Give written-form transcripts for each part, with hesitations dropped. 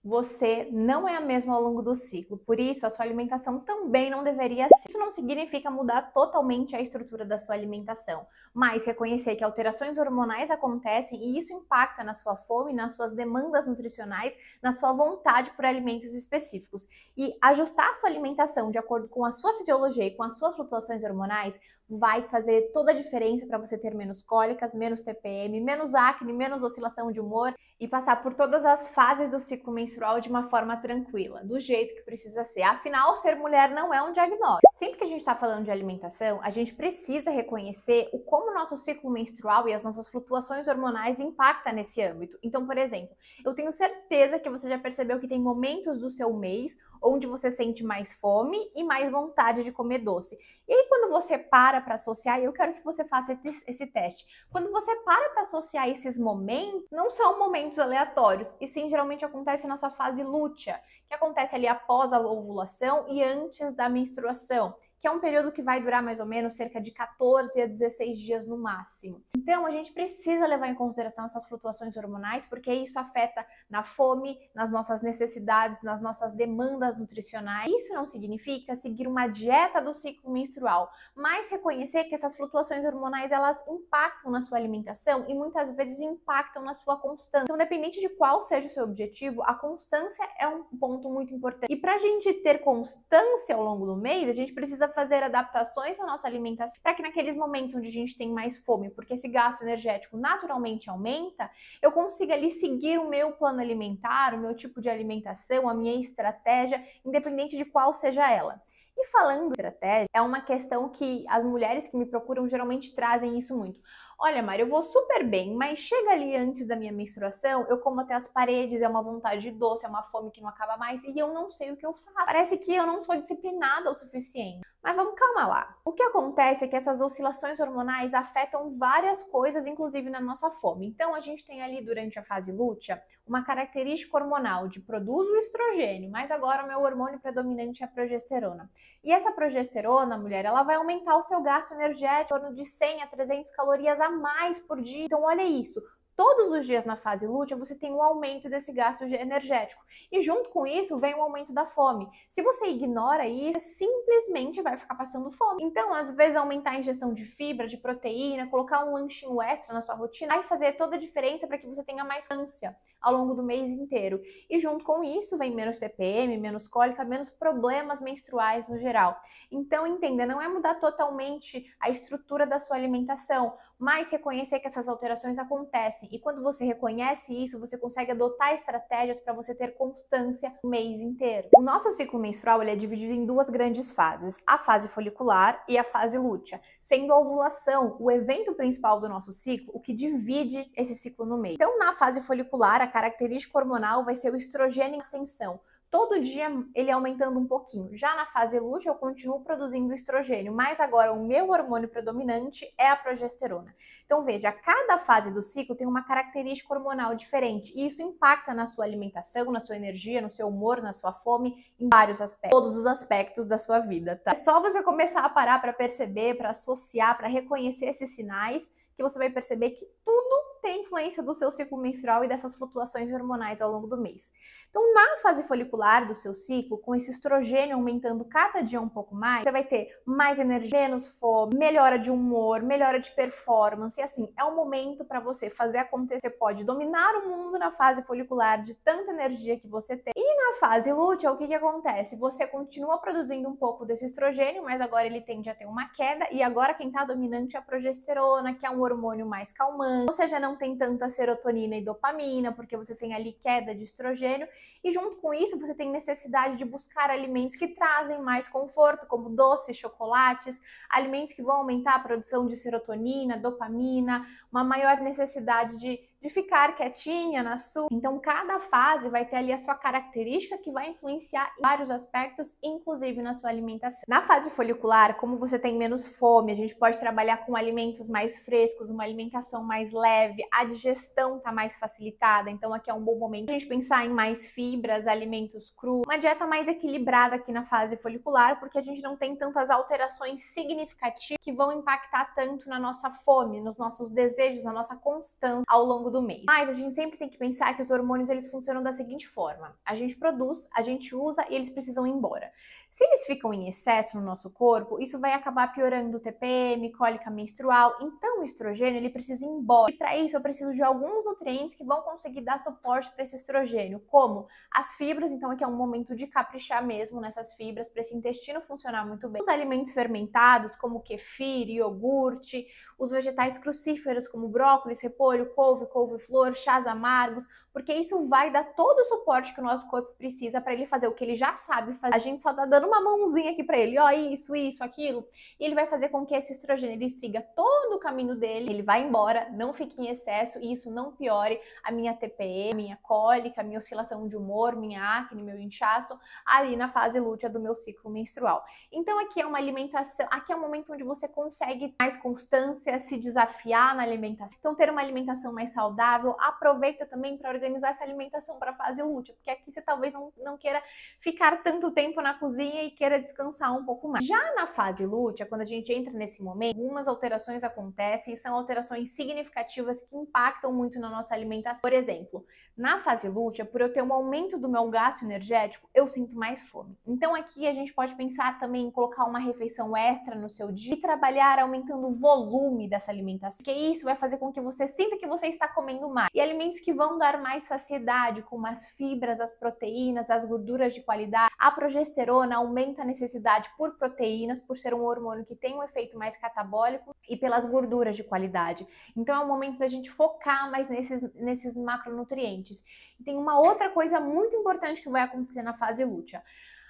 você não é a mesma ao longo do ciclo, por isso a sua alimentação também não deveria ser. Isso não significa mudar totalmente a estrutura da sua alimentação, mas reconhecer que alterações hormonais acontecem e isso impacta na sua fome, nas suas demandas nutricionais, na sua vontade por alimentos específicos. E ajustar a sua alimentação de acordo com a sua fisiologia e com as suas flutuações hormonais vai fazer toda a diferença para você ter menos cólicas, menos TPM, menos acne, menos oscilação de humor e passar por todas as fases do ciclo menstrual de uma forma tranquila, do jeito que precisa ser. Afinal, ser mulher não é um diagnóstico. Sempre que a gente está falando de alimentação, a gente precisa reconhecer o como o nosso ciclo menstrual e as nossas flutuações hormonais impactam nesse âmbito. Então, por exemplo, eu tenho certeza que você já percebeu que tem momentos do seu mês onde você sente mais fome e mais vontade de comer doce. E aí, quando você para associar, eu quero que você faça esse teste. Quando você para associar esses momentos, não são momentos aleatórios, e sim geralmente acontece na sua fase lútea, que acontece ali após a ovulação e antes da menstruação, que é um período que vai durar mais ou menos cerca de 14 a 16 dias no máximo. Então, a gente precisa levar em consideração essas flutuações hormonais, porque isso afeta na fome, nas nossas necessidades, nas nossas demandas nutricionais. Isso não significa seguir uma dieta do ciclo menstrual, mas reconhecer que essas flutuações hormonais, elas impactam na sua alimentação e muitas vezes impactam na sua constância. Então, dependente de qual seja o seu objetivo, a constância é um ponto muito importante. E para a gente ter constância ao longo do mês, a gente precisa fazer adaptações na nossa alimentação para que naqueles momentos onde a gente tem mais fome, porque esse gasto energético naturalmente aumenta, eu consiga ali seguir o meu plano alimentar, o meu tipo de alimentação, a minha estratégia, independente de qual seja ela. E falando de estratégia, é uma questão que as mulheres que me procuram geralmente trazem isso muito. Olha, Mari, eu vou super bem, mas chega ali antes da minha menstruação, eu como até as paredes, é uma vontade de doce, é uma fome que não acaba mais e eu não sei o que eu faço. Parece que eu não sou disciplinada o suficiente. Mas vamos calma lá. O que acontece é que essas oscilações hormonais afetam várias coisas, inclusive na nossa fome. Então, a gente tem ali durante a fase lútea uma característica hormonal de produz o estrogênio, mas agora o meu hormônio predominante é a progesterona. E essa progesterona, mulher, ela vai aumentar o seu gasto energético em torno de 100 a 300 calorias a mais por dia. Então, olha isso. Todos os dias na fase lútea você tem um aumento desse gasto energético e junto com isso vem o aumento da fome. Se você ignora isso, você simplesmente vai ficar passando fome. Então, às vezes, aumentar a ingestão de fibra, de proteína, colocar um lanchinho extra na sua rotina vai fazer toda a diferença para que você tenha mais ânsia ao longo do mês inteiro. E junto com isso vem menos TPM, menos cólica, menos problemas menstruais no geral. Então, entenda, não é mudar totalmente a estrutura da sua alimentação, mas reconhecer que essas alterações acontecem. E quando você reconhece isso, você consegue adotar estratégias para você ter constância o mês inteiro. O nosso ciclo menstrual ele é dividido em duas grandes fases, a fase folicular e a fase lútea, sendo a ovulação o evento principal do nosso ciclo, o que divide esse ciclo no meio. Então, na fase folicular, a característica hormonal vai ser o estrogênio em ascensão. Todo dia ele aumentando um pouquinho. Já na fase lútea eu continuo produzindo estrogênio, mas agora o meu hormônio predominante é a progesterona. Então veja, cada fase do ciclo tem uma característica hormonal diferente e isso impacta na sua alimentação, na sua energia, no seu humor, na sua fome, em vários aspectos, todos os aspectos da sua vida, tá? É só você começar a parar para perceber, para associar, para reconhecer esses sinais que você vai perceber que tudo tem influência do seu ciclo menstrual e dessas flutuações hormonais ao longo do mês. Então, na fase folicular do seu ciclo, com esse estrogênio aumentando cada dia um pouco mais, você vai ter mais energia, menos fome, melhora de humor, melhora de performance, e assim, é um momento para você fazer acontecer. Você pode dominar o mundo na fase folicular de tanta energia que você tem. E na fase lútea, o que acontece? Você continua produzindo um pouco desse estrogênio, mas agora ele tende a ter uma queda, e agora quem está dominante é a progesterona, que é um hormônio mais calmante, ou seja, não tem tanta serotonina e dopamina, porque você tem ali queda de estrogênio, e junto com isso você tem necessidade de buscar alimentos que trazem mais conforto, como doces, chocolates, alimentos que vão aumentar a produção de serotonina, dopamina, uma maior necessidade de ficar quietinha na sua. Então, cada fase vai ter ali a sua característica que vai influenciar em vários aspectos, inclusive na sua alimentação. Na fase folicular, como você tem menos fome, a gente pode trabalhar com alimentos mais frescos, uma alimentação mais leve, a digestão tá mais facilitada, então aqui é um bom momento a gente pensar em mais fibras, alimentos crus, uma dieta mais equilibrada aqui na fase folicular, porque a gente não tem tantas alterações significativas que vão impactar tanto na nossa fome, nos nossos desejos, na nossa constância ao longo longo do mês. Mas a gente sempre tem que pensar que os hormônios eles funcionam da seguinte forma: a gente produz, a gente usa e eles precisam ir embora. Se eles ficam em excesso no nosso corpo, isso vai acabar piorando o TPM, cólica menstrual. Então o estrogênio ele precisa ir embora. E para isso eu preciso de alguns nutrientes que vão conseguir dar suporte para esse estrogênio, como as fibras. Então aqui é um momento de caprichar mesmo nessas fibras para esse intestino funcionar muito bem. Os alimentos fermentados, como kefir, iogurte, os vegetais crucíferos, como brócolis, repolho, couve-flor, chás amargos, porque isso vai dar todo o suporte que o nosso corpo precisa para ele fazer o que ele já sabe fazer. A gente só tá dando uma mãozinha aqui para ele, ó, isso, aquilo, e ele vai fazer com que esse estrogênio ele siga todo o caminho dele, ele vai embora, não fique em excesso e isso não piore a minha TPM, a minha cólica, a minha oscilação de humor, minha acne, meu inchaço, ali na fase lútea do meu ciclo menstrual. Então aqui é uma alimentação, aqui é um momento onde você consegue mais constância, se desafiar na alimentação. Então ter uma alimentação mais saudável, aproveita também para organizar essa alimentação para a fase lútea, porque aqui você talvez não queira ficar tanto tempo na cozinha e queira descansar um pouco mais. Já na fase lútea, quando a gente entra nesse momento, algumas alterações acontecem e são alterações significativas que impactam muito na nossa alimentação. Por exemplo, na fase lútea, por eu ter um aumento do meu gasto energético, eu sinto mais fome. Então aqui a gente pode pensar também em colocar uma refeição extra no seu dia e trabalhar aumentando o volume dessa alimentação, porque isso vai fazer com que você sinta que você está comendo mais. E alimentos que vão dar mais saciedade, como as fibras, as proteínas, as gorduras de qualidade. A progesterona aumenta a necessidade por proteínas, por ser um hormônio que tem um efeito mais catabólico, e pelas gorduras de qualidade. Então é o momento da gente focar mais nesses macronutrientes. E tem uma outra coisa muito importante que vai acontecer na fase lútea.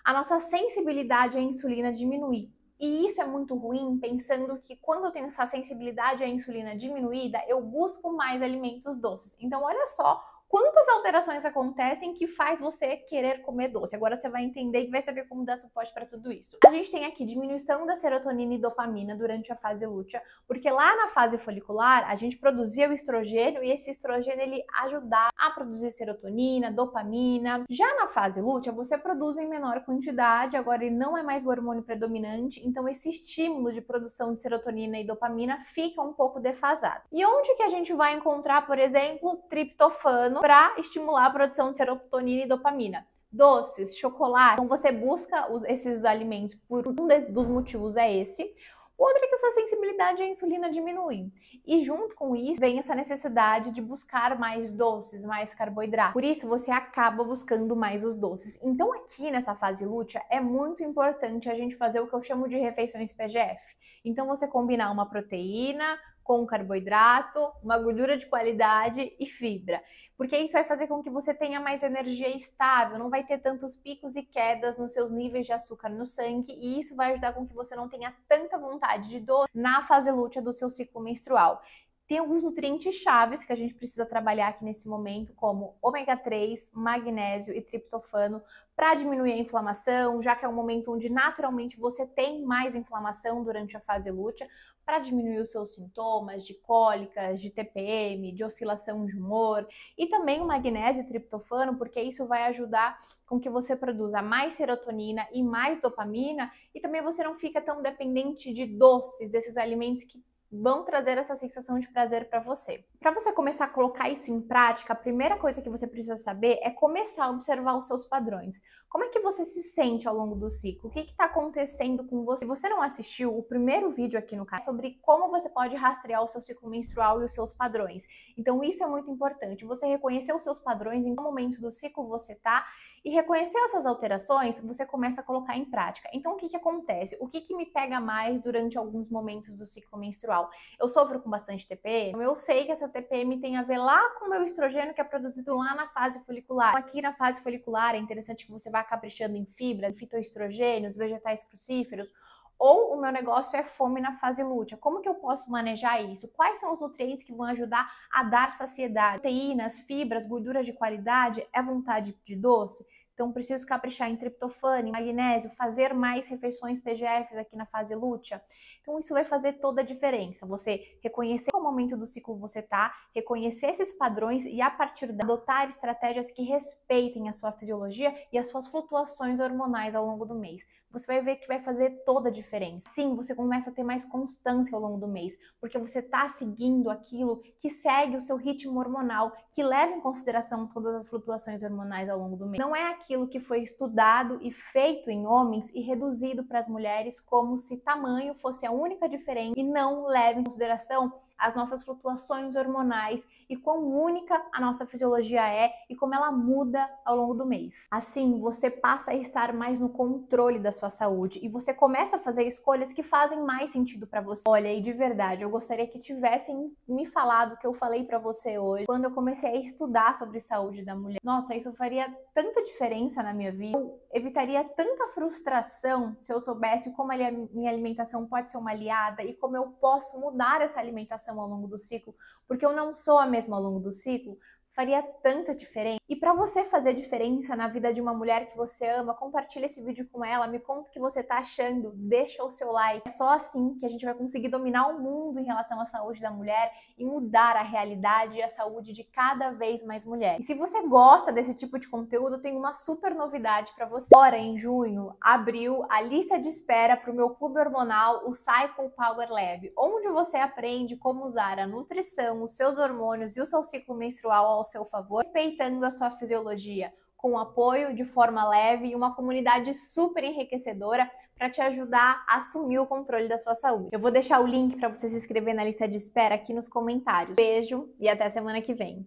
A nossa sensibilidade à insulina diminuir. E isso é muito ruim, pensando que quando eu tenho essa sensibilidade à insulina diminuída, eu busco mais alimentos doces. Então olha só quantas alterações acontecem que faz você querer comer doce. Agora você vai entender e vai saber como dar suporte para tudo isso. A gente tem aqui diminuição da serotonina e dopamina durante a fase lútea, porque lá na fase folicular a gente produzia o estrogênio e esse estrogênio ele ajudava a produzir serotonina, dopamina. Já na fase lútea você produz em menor quantidade, agora ele não é mais o hormônio predominante, então esse estímulo de produção de serotonina e dopamina fica um pouco defasado. E onde que a gente vai encontrar, por exemplo, triptofano para estimular a produção de serotonina e dopamina? Doces, chocolate. Então você busca esses alimentos por um dos motivos é esse. O outro é que a sua sensibilidade à insulina diminui. E junto com isso vem essa necessidade de buscar mais doces, mais carboidrato. Por isso você acaba buscando mais os doces. Então aqui nessa fase lútea é muito importante a gente fazer o que eu chamo de refeições PGF. Então você combinar uma proteína com carboidrato, uma gordura de qualidade e fibra. Porque isso vai fazer com que você tenha mais energia estável, não vai ter tantos picos e quedas nos seus níveis de açúcar no sangue, e isso vai ajudar com que você não tenha tanta vontade de doce na fase lútea do seu ciclo menstrual. Tem alguns nutrientes chaves que a gente precisa trabalhar aqui nesse momento, como ômega 3, magnésio e triptofano, para diminuir a inflamação, já que é um momento onde naturalmente você tem mais inflamação durante a fase lútea, para diminuir os seus sintomas de cólicas, de TPM, de oscilação de humor, e também o magnésio e o triptofano, porque isso vai ajudar com que você produza mais serotonina e mais dopamina, e também você não fica tão dependente de doces, desses alimentos que vão trazer essa sensação de prazer para você. Para você começar a colocar isso em prática, a primeira coisa que você precisa saber é começar a observar os seus padrões. Como é que você se sente ao longo do ciclo? O que está acontecendo com você? Se você não assistiu o primeiro vídeo aqui no canal sobre como você pode rastrear o seu ciclo menstrual e os seus padrões. Então isso é muito importante, você reconhecer os seus padrões, em qual momento do ciclo você está, e reconhecer essas alterações, você começa a colocar em prática. Então o que acontece? O que me pega mais durante alguns momentos do ciclo menstrual? Eu sofro com bastante TPM, então eu sei que essa TPM tem a ver lá com o meu estrogênio que é produzido lá na fase folicular. Então, aqui na fase folicular é interessante que você vá caprichando em fibra, fitoestrogênios, vegetais crucíferos, ou o meu negócio é fome na fase lútea. Como que eu posso manejar isso? Quais são os nutrientes que vão ajudar a dar saciedade? Proteínas, fibras, gorduras de qualidade, é vontade de doce? então preciso caprichar em triptofano, em magnésio, fazer mais refeições PGFs aqui na fase lútea. Então isso vai fazer toda a diferença, você reconhecer qual momento do ciclo você tá, reconhecer esses padrões e a partir daí adotar estratégias que respeitem a sua fisiologia e as suas flutuações hormonais ao longo do mês. Você vai ver que vai fazer toda a diferença. Sim, você começa a ter mais constância ao longo do mês, porque você está seguindo aquilo que segue o seu ritmo hormonal, que leva em consideração todas as flutuações hormonais ao longo do mês. Não é aquilo que foi estudado e feito em homens e reduzido para as mulheres como se tamanho fosse a única diferença e não leva em consideração as nossas flutuações hormonais e quão única a nossa fisiologia é e como ela muda ao longo do mês. Assim, você passa a estar mais no controle da sua saúde e você começa a fazer escolhas que fazem mais sentido para você. Olha, e de verdade, eu gostaria que tivessem me falado o que eu falei para você hoje, quando eu comecei a estudar sobre saúde da mulher. Nossa, isso faria tanta diferença na minha vida. Eu evitaria tanta frustração se eu soubesse como a minha alimentação pode ser uma aliada e como eu posso mudar essa alimentação ao longo do ciclo, porque eu não sou a mesma ao longo do ciclo, faria tanta diferença. E para você fazer diferença na vida de uma mulher que você ama, compartilha esse vídeo com ela, me conta o que você tá achando, deixa o seu like. É só assim que a gente vai conseguir dominar o mundo em relação à saúde da mulher e mudar a realidade e a saúde de cada vez mais mulheres. E se você gosta desse tipo de conteúdo, tem uma super novidade para você. Agora, em junho, abriu a lista de espera para o meu clube hormonal, o Cycle Power Lab, onde você aprende como usar a nutrição, os seus hormônios e o seu ciclo menstrual ao seu favor, respeitando a sua fisiologia, com apoio de forma leve e uma comunidade super enriquecedora para te ajudar a assumir o controle da sua saúde. Eu vou deixar o link para você se inscrever na lista de espera aqui nos comentários. Beijo e até semana que vem.